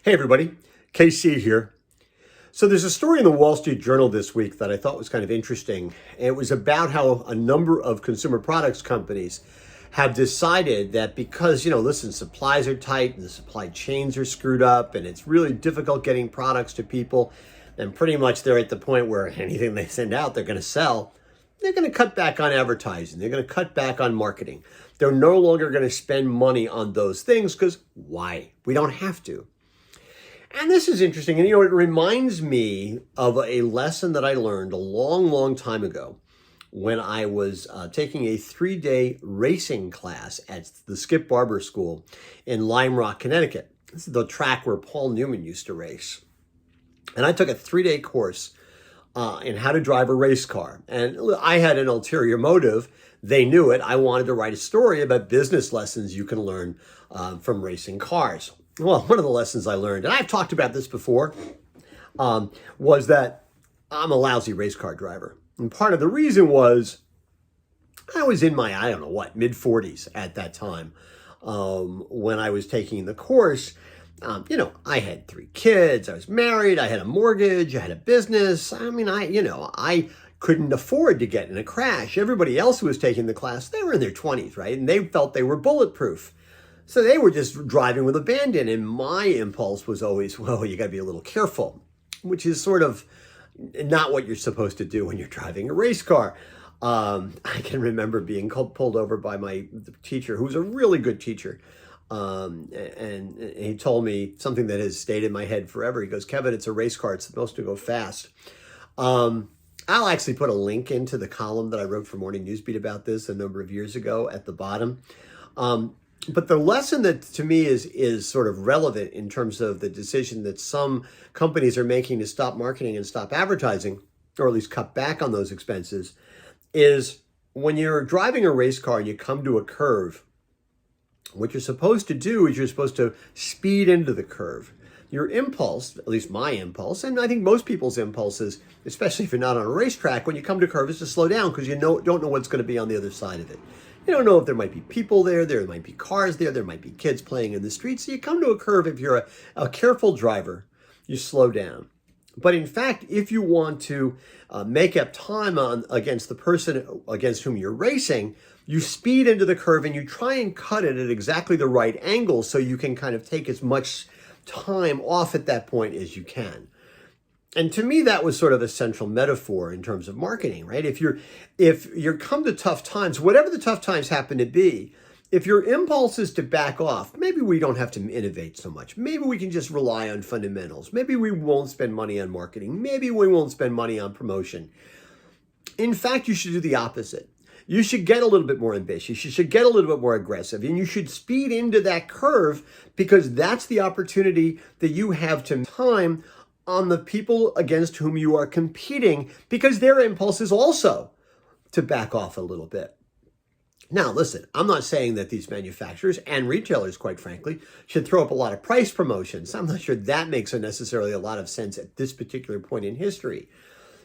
Hey everybody, KC here. So there's a story in the Wall Street Journal this week that I thought was kind of interesting. It was about how a number of consumer products companies have decided that because, listen, supplies are tight and the supply chains are screwed up and it's really difficult getting products to people, and pretty much they're at the point where anything they send out, they're going to sell. They're going to cut back on advertising. They're going to cut back on marketing. They're no longer going to spend money on those things because why? We don't have to. And this is interesting. And, it reminds me of a lesson that I learned a long, long time ago when I was taking a 3-day racing class at the Skip Barber School in Lime Rock, Connecticut. This is the track where Paul Newman used to race. And I took a 3-day course in how to drive a race car. And I had an ulterior motive. They knew it. I wanted to write a story about business lessons you can learn from racing cars. Well, one of the lessons I learned, and I've talked about this before, was that I'm a lousy race car driver. And part of the reason was I was in my, mid-40s at that time when I was taking the course. I had 3 kids, I was married, I had a mortgage, I had a business. I couldn't afford to get in a crash. Everybody else who was taking the class, they were in their 20s, right? And they felt they were bulletproof. So they were just driving with abandon. And my impulse was always, well, you got to be a little careful, which is sort of not what you're supposed to do when you're driving a race car. I can remember being pulled over by my teacher, who was a really good teacher. And he told me something that has stayed in my head forever. He goes, Kevin, it's a race car. It's supposed to go fast. I'll actually put a link into the column that I wrote for Morning Newsbeat about this a number of years ago at the bottom. But the lesson that to me is sort of relevant in terms of the decision that some companies are making to stop marketing and stop advertising, or at least cut back on those expenses, is when you're driving a race car and you come to a curve, what you're supposed to do is you're supposed to speed into the curve. Your impulse, at least my impulse, and I think most people's impulses, especially if you're not on a racetrack, when you come to a curve, is to slow down because you don't know what's going to be on the other side of it. You don't know if there might be people there might be cars there might be kids playing in the streets. So you come to a curve, if you're a careful driver, you slow down. But in fact, if you want to make up time against the person against whom you're racing, you speed into the curve and you try and cut it at exactly the right angle so you can kind of take as much time off at that point as you can. And to me, that was sort of a central metaphor in terms of marketing, right? If you're come to tough times, whatever the tough times happen to be, if your impulse is to back off, maybe we don't have to innovate so much. Maybe we can just rely on fundamentals. Maybe we won't spend money on marketing. Maybe we won't spend money on promotion. In fact, you should do the opposite. You should get a little bit more ambitious. You should get a little bit more aggressive, and you should speed into that curve because that's the opportunity that you have to time on the people against whom you are competing, because their impulse is also to back off a little bit. Now, listen, I'm not saying that these manufacturers and retailers, quite frankly, should throw up a lot of price promotions. I'm not sure that makes necessarily a lot of sense at this particular point in history.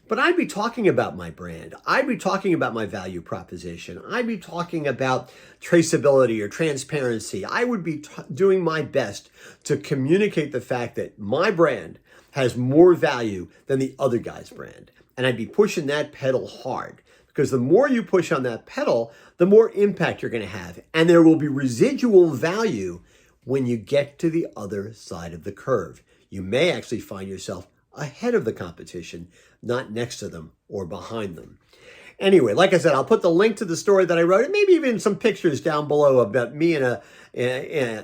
But I'd be talking about my brand. I'd be talking about my value proposition. I'd be talking about traceability or transparency. I would be doing my best to communicate the fact that my brand has more value than the other guy's brand. And I'd be pushing that pedal hard, because the more you push on that pedal, the more impact you're going to have. And there will be residual value when you get to the other side of the curve. You may actually find yourself ahead of the competition, not next to them or behind them. Anyway, like I said, I'll put the link to the story that I wrote, and maybe even some pictures down below about me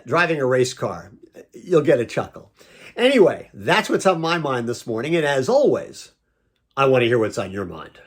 driving a race car. You'll get a chuckle. Anyway, that's what's on my mind this morning. And as always, I want to hear what's on your mind.